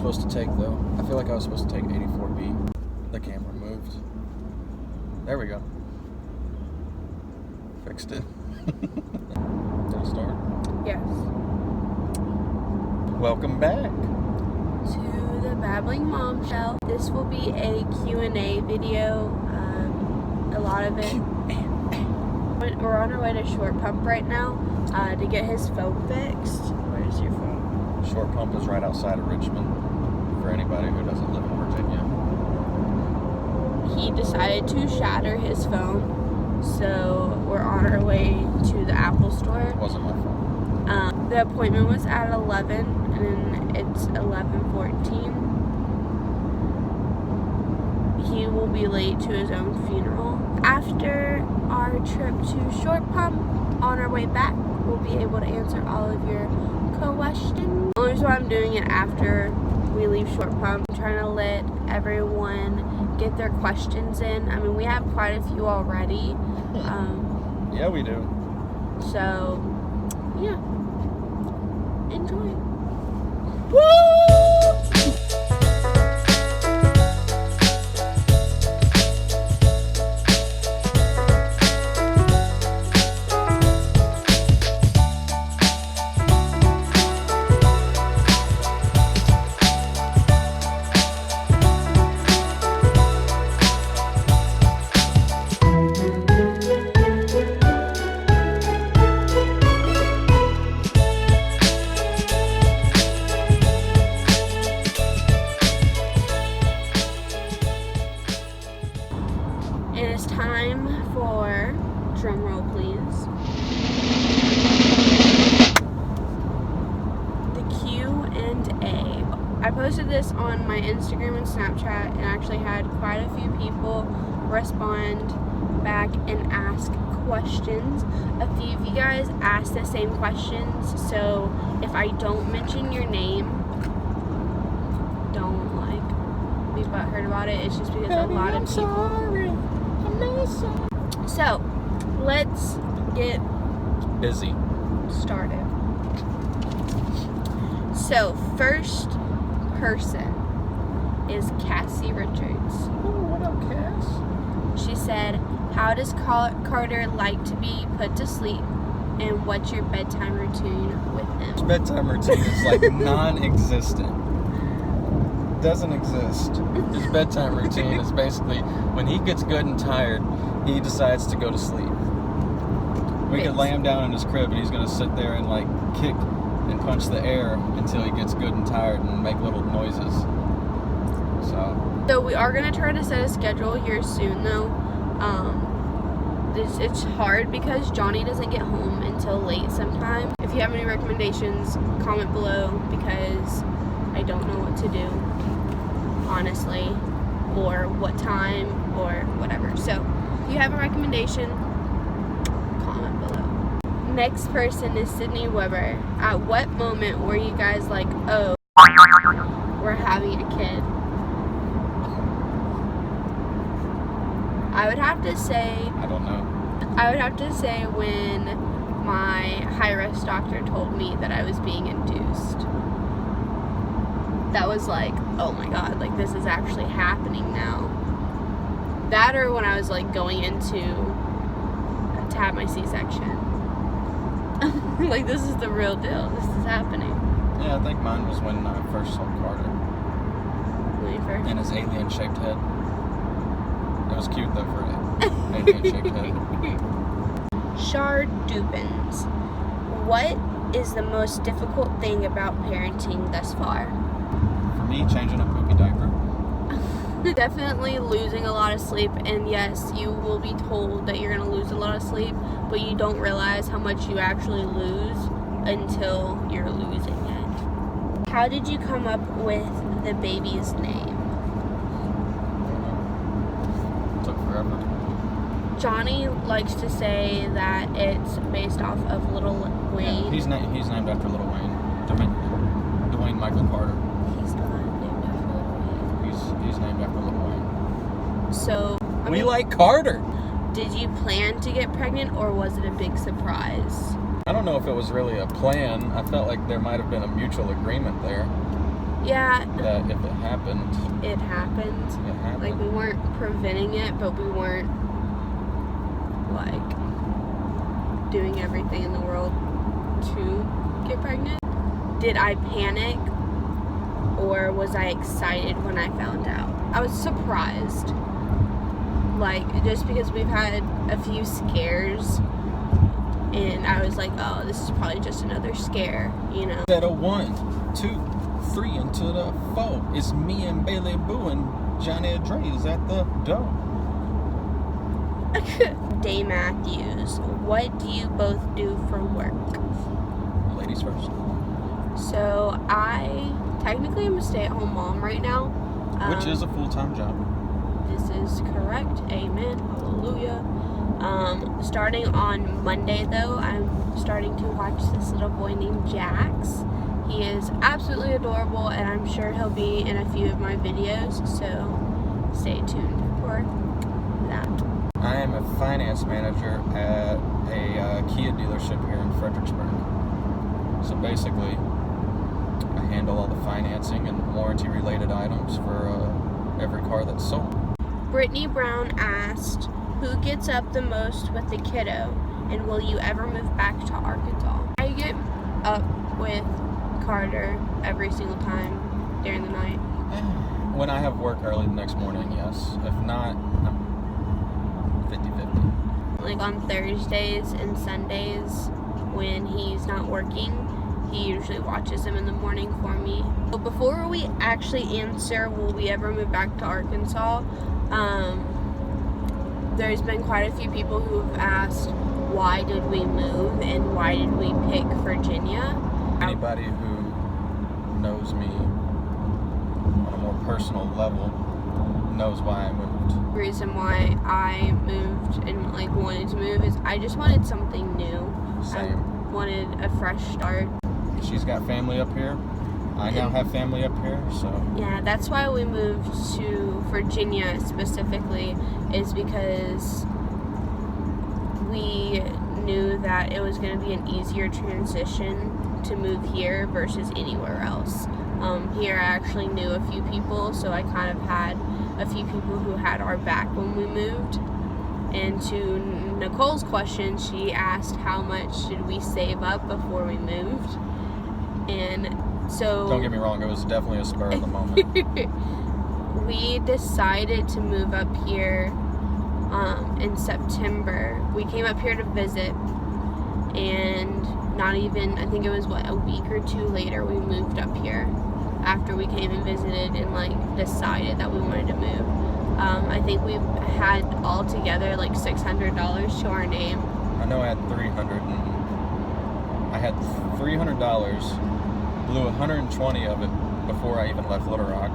supposed to take, though? I feel like I was supposed to take 84B. The camera moved. There we go. Fixed it. Did it start? Yes. Welcome back to the Babbling Momshell. This will be a Q&A video. A lot of it. We're on our way to Short Pump right now to get his phone fixed. Where's your phone? Short Pump is right outside of Richmond, for anybody who doesn't live in Virginia. He decided to shatter his phone, so we're on our way to the Apple store. It wasn't my phone. The appointment was at 11, and it's 11:14. He will be late to his own funeral. After our trip to Short Pump, on our way back, we'll be able to answer all of your questions. The only reason why I'm doing it after we leave Short Pump, I'm trying to let everyone get their questions in. I mean, we have quite a few already. Yeah, we do. So, yeah. Enjoy. Woo! It is time for, drum roll please, the Q&A. I posted this on my Instagram and Snapchat and actually had quite a few people respond back and ask questions. A few of you guys asked the same questions, so if I don't mention your name, don't be butthurt about it. It's just because a lot of people. So, let's get busy. started. So, first person is Cassie Richards. Oh, what up, Cass? She said, how does Carter like to be put to sleep? And what's your bedtime routine with him? His bedtime routine is like non-existent. Doesn't exist. His bedtime routine is basically when he gets good and tired, he decides to go to sleep. We could lay him down in his crib and he's gonna sit there and like kick and punch the air until he gets good and tired and make little noises. So we are gonna try to set a schedule here soon though. It's hard because Johnny doesn't get home until late sometimes. If you have any recommendations, comment below because I don't know what to do, honestly, or what time, or whatever. So, if you have a recommendation, comment below. Next person is Sydney Weber. At what moment were you guys like, oh, we're having a kid? I would have to say... I don't know. I would have to say when my high-risk doctor told me that I was being induced. That was like, oh my god, like this is actually happening now. That or when I was like going into to have my C-section. Like this is the real deal. This is happening. Yeah, I think mine was when I first saw Carter. When you first? And his alien-shaped head. It was cute though for an alien-shaped head. Shard Dupins. What is the most difficult thing about parenting thus far? For me, changing a poopy diaper. Definitely losing a lot of sleep, and yes, you will be told that you're going to lose a lot of sleep, but you don't realize how much you actually lose until you're losing it. How did you come up with the baby's name? Took forever. Johnny likes to say that it's based off of Little Wayne. Yeah, he's named after Little Wayne. Dwayne Michael Carter. He's not named after Little Wayne. He's named after Little Wayne. So, we like Carter. Did you plan to get pregnant, or was it a big surprise? I don't know if it was really a plan. I felt like there might have been a mutual agreement there. Yeah. That if it happened, it happened. it happened. Like, we weren't preventing it, but we weren't, like, doing everything in the world to get pregnant. Did I panic, or was I excited when I found out? I was surprised. Like, just because we've had a few scares, and I was like, oh, this is probably just another scare, you know? Instead of 1, 2, 3 into the 4. It's me and Bailiebooable and Johnny Dre's at the door. Day Matthews, what do you both do for work? Ladies first. So, I technically am a stay-at-home mom right now. Which is a full-time job. This is correct. Amen. Hallelujah. Starting on Monday, though, I'm starting to watch this little boy named Jax. He is absolutely adorable, and I'm sure he'll be in a few of my videos, so stay tuned for that. I am a finance manager at a Kia dealership here in Fredericksburg. So basically, I handle all the financing and warranty-related items for every car that's sold. Brittany Brown asked, who gets up the most with the kiddo, and will you ever move back to Arkansas? I get up with Carter every single time during the night. When I have work early the next morning, yes. If not, I'm 50-50. Like on Thursdays and Sundays when he's not working, he usually watches him in the morning for me. But before we actually answer, will we ever move back to Arkansas? There's been quite a few people who have asked, why did we move and why did we pick Virginia? Anybody who knows me on a more personal level knows why I moved. The reason why I moved and like wanted to move is I just wanted something new. Same. I wanted a fresh start. She's got family up here. I now have family up here, so. Yeah, that's why we moved to Virginia specifically, is because we knew that it was going to be an easier transition to move here versus anywhere else. Here I actually knew a few people, so I kind of had a few people who had our back when we moved. And to Nicole's question, she asked how much should we save up before we moved. And so... Don't get me wrong, it was definitely a spur of the moment. We decided to move up here in September. We came up here to visit, and not even, I think it was, a week or two later, we moved up here after we came and visited and, decided that we wanted to move. I think we had all together, $600 to our name. I know I had $300, and I had $300, blew $120 of it before I even left Little Rock.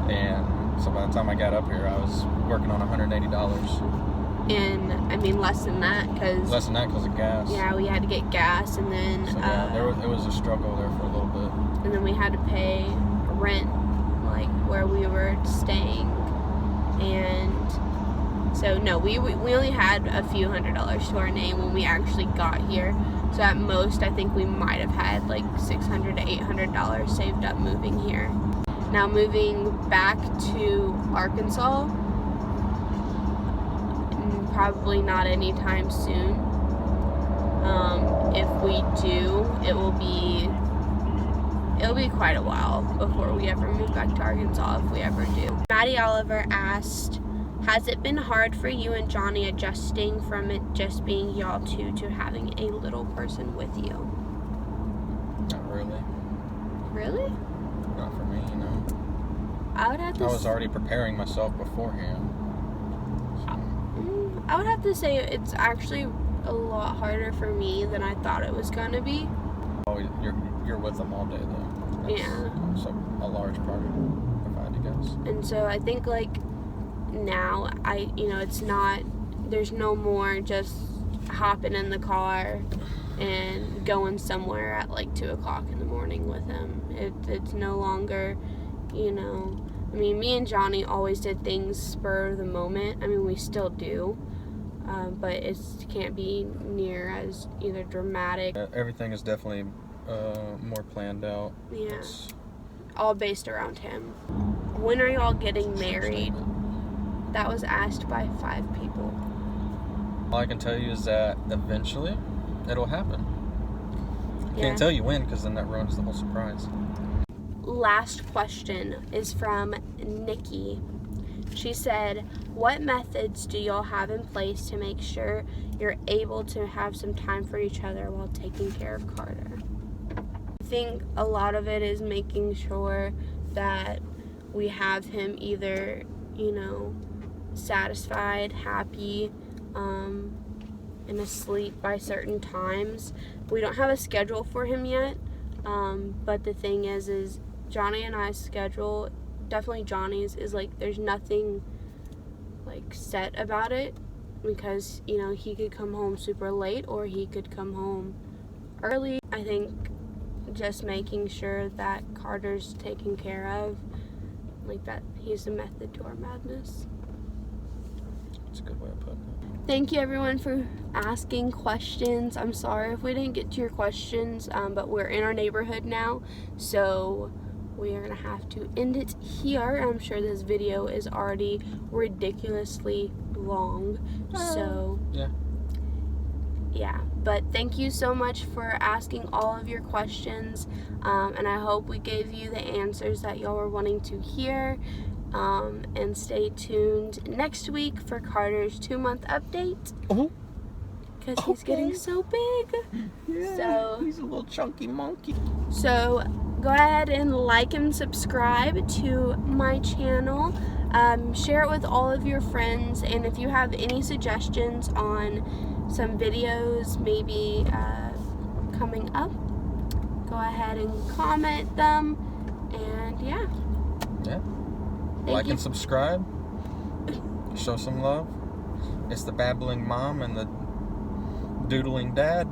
And so by the time I got up here, I was working on $180. And, less than that, because... Less than that because of gas. Yeah, we had to get gas, and then... So, yeah, it was a struggle there for a little bit. And then we had to pay rent, where we were staying. And so, no, we only had a few $100s to our name when we actually got here. So at most, I think we might have had $600 to $800 saved up moving here. Now moving back to Arkansas, probably not anytime soon. If we do, it'll be quite a while before we ever move back to Arkansas, if we ever do. Maddie Oliver asked, has it been hard for you and Johnny adjusting from it just being y'all two to having a little person with you? Not really. Really? Not for me, no. I was already preparing myself beforehand. So. I would have to say it's actually a lot harder for me than I thought it was going to be. Oh, you're with them all day, though. That's a large part, if I had to guess. And so I think, now, it's not, there's no more just hopping in the car and going somewhere at 2 o'clock in the morning with him. It's no longer, me and Johnny always did things spur of the moment. We still do, but it can't be near as either dramatic. Everything is definitely more planned out. Yeah. It's All based around him. When are y'all getting married? That was asked by 5 people. all I can tell you is that eventually it'll happen. Yeah. Can't tell you when, because then that ruins the whole surprise. Last question is from Nikki. She said, what methods do y'all have in place to make sure you're able to have some time for each other while taking care of Carter? I think a lot of it is making sure that we have him either, satisfied, happy, and asleep by certain times. We don't have a schedule for him yet, but the thing is Johnny and I's schedule, definitely Johnny's, is like there's nothing like set about it, because he could come home super late or he could come home early. I think just making sure that Carter's taken care of, like that he's the method to our madness. That's a good way of putting it. Thank you everyone for asking questions. I'm sorry if we didn't get to your questions, but we're in our neighborhood now, so we are going to have to end it here. I'm sure this video is already ridiculously long, so yeah. But thank you so much for asking all of your questions, and I hope we gave you the answers that y'all were wanting to hear. And stay tuned next week for Carter's 2-month update, because he's getting so big. Yeah, so he's a little chunky monkey. So go ahead and like and subscribe to my channel. Share it with all of your friends, and if you have any suggestions on some videos maybe coming up, go ahead and comment them. And yeah. Like and subscribe. Show some love. It's the Babbling Mom and the Doodling Dad.